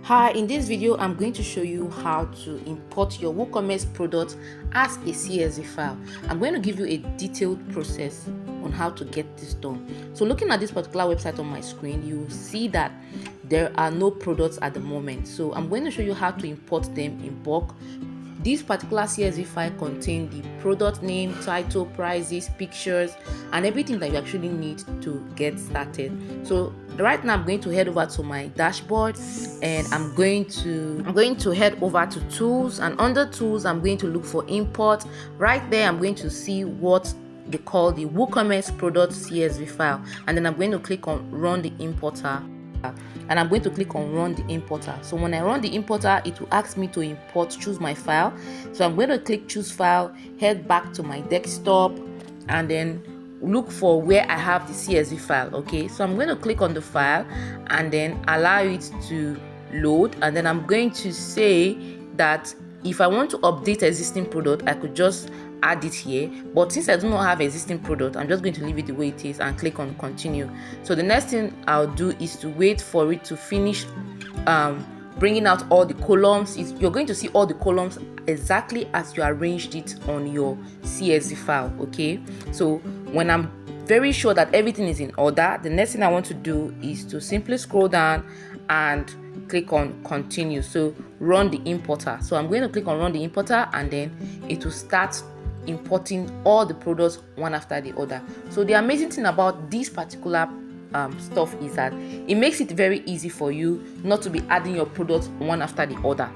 Hi, in this video I'm going to show you how to import your WooCommerce product as a CSV file. I'm going to give you a detailed process on how to get this done. So looking at this particular website on my screen, you will see that there are no products at the moment. So I'm going to show you how to import them in bulk. This particular CSV file contains the product name, title, prices, pictures, and everything that you actually need to get started. So right now I'm going to head over to my dashboard and I'm going to head over to tools, and under tools I'm going to look for import. Right there I'm going to see what they call the WooCommerce product CSV file, and then I'm going to click on run the importer. And I'm going to click on run the importer. So when I run the importer, it will ask me to import, choose my file. So I'm going to click choose file, head back to my desktop, and then look for where I have the CSV file. Okay, so I'm going to click on the file and then allow it to load, and then I'm going to say that if I want to update existing product, I could just add it here, but since I do not have existing product, I'm just going to leave it the way it is and click on continue. So the next thing I'll do is to wait for it to finish bringing out all the columns. You're going to see all the columns exactly as you arranged it on your CSV file. Okay, so when I'm very sure that everything is in order, the next thing I want to do is to simply scroll down and click on continue. So run the importer. So I'm going to click on run the importer, and then it will start importing all the products one after the other. So the amazing thing about this particular stuff is that it makes it very easy for you not to be adding your products one after the other.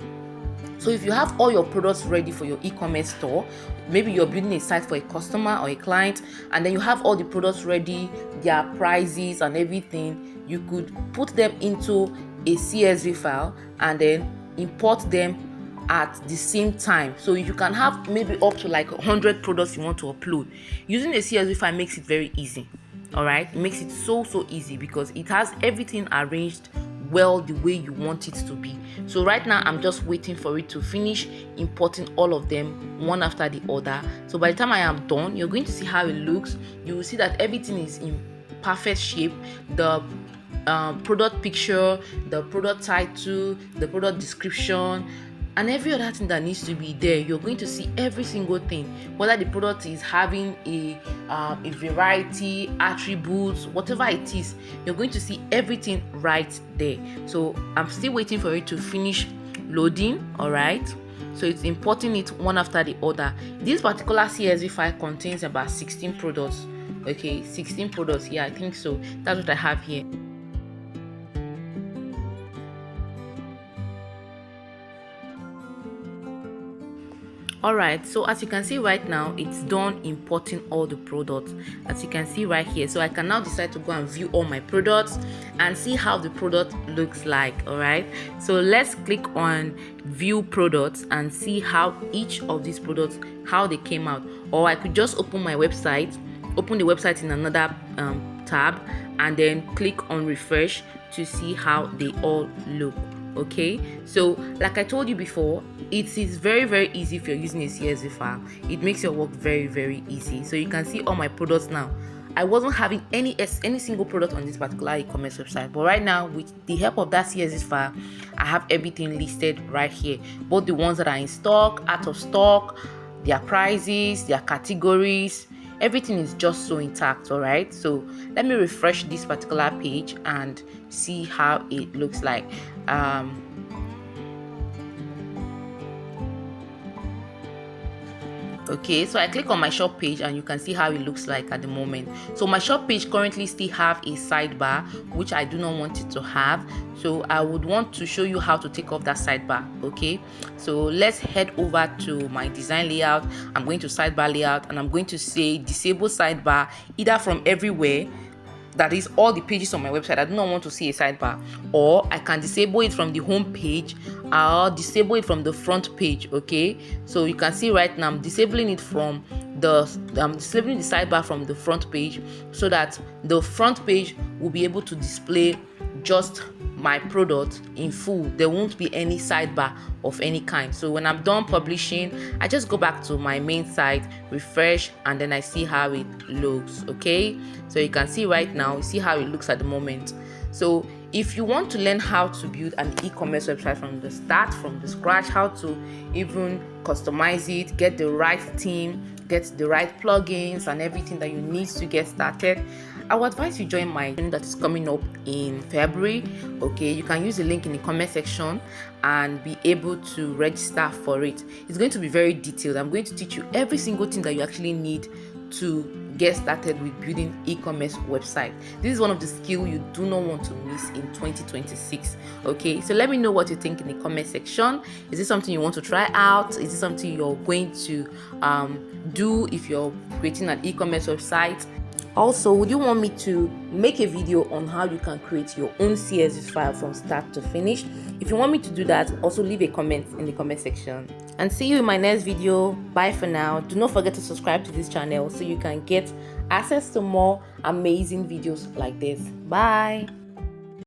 So if you have all your products ready for your e-commerce store, maybe you're building a site for a customer or a client, and then you have all the products ready, their prices and everything, you could put them into a CSV file and then import them at the same time. So you can have maybe up to like 100 products you want to upload. Using a CSV file makes it very easy. All right, it makes it so easy because it has everything arranged well the way you want it to be. So right now I'm just waiting for it to finish importing all of them one after the other. So by the time I am done, you're going to see how it looks. You will see that everything is in perfect shape. The product picture, the product title, the product description, and every other thing that needs to be there. You're going to see every single thing, whether the product is having a variety, attributes, whatever it is, you're going to see everything right there. So I'm still waiting for it to finish loading. All right, so it's importing it one after the other. This particular CSV file contains about 16 products. Okay, 16 products. Yeah, I think so. That's what I have here. Alright, so as you can see right now, it's done importing all the products, as you can see right here. So I can now decide to go and view all my products and see how the product looks like. Alright, so let's click on view products and see how each of these products, how they came out. Or I could just open my website, open the website in another tab, and then click on refresh to see how they all look. Okay, so like I told you before, it is very easy if you're using a CSV file. It makes your work very easy. So you can see all my products now. I wasn't having any single product on this particular e-commerce website, but right now with the help of that CSV file, I have everything listed right here, both the ones that are in stock, out of stock, their prices, their categories. Everything is just so intact. All right, so let me refresh this particular page and see how it looks like. Okay, so I click on my shop page and you can see how it looks like at the moment. So my shop page currently still have a sidebar, which I do not want it to have. So I would want to show you how to take off that sidebar. Okay, so let's head over to my design layout. I'm going to sidebar layout and I'm going to say disable sidebar either from everywhere, that is all the pages on my website. I do not want to see a sidebar, or I can disable it from the home page or disable it from the front page. Okay, so you can see right now I'm disabling it from disabling the sidebar from the front page, so that the front page will be able to display just my product in full. There won't be any sidebar of any kind. So when I'm done publishing, I just go back to my main site, refresh, and then I see how it looks. Okay, so you can see right now, you see how it looks at the moment. So If you want to learn how to build an e-commerce website from the start, from the scratch, how to even customize it, get the right theme, get the right plugins and everything that you need to get started, I would advise you join my training that is coming up in February. Okay, you can use the link in the comment section and be able to register for it. It's going to be very detailed. I'm going to teach you every single thing that you actually need to get started with building e-commerce website. This is one of the skills you do not want to miss in 2026. Okay, so let me know what you think in the comment section. Is this something you want to try out? Is this something you're going to do if you're creating an e-commerce website? Also, would you want me to make a video on how you can create your own CSV file from start to finish? If you want me to do that, also leave a comment in the comment section. And see you in my next video. Bye for now. Do not forget to subscribe to this channel so you can get access to more amazing videos like this. Bye.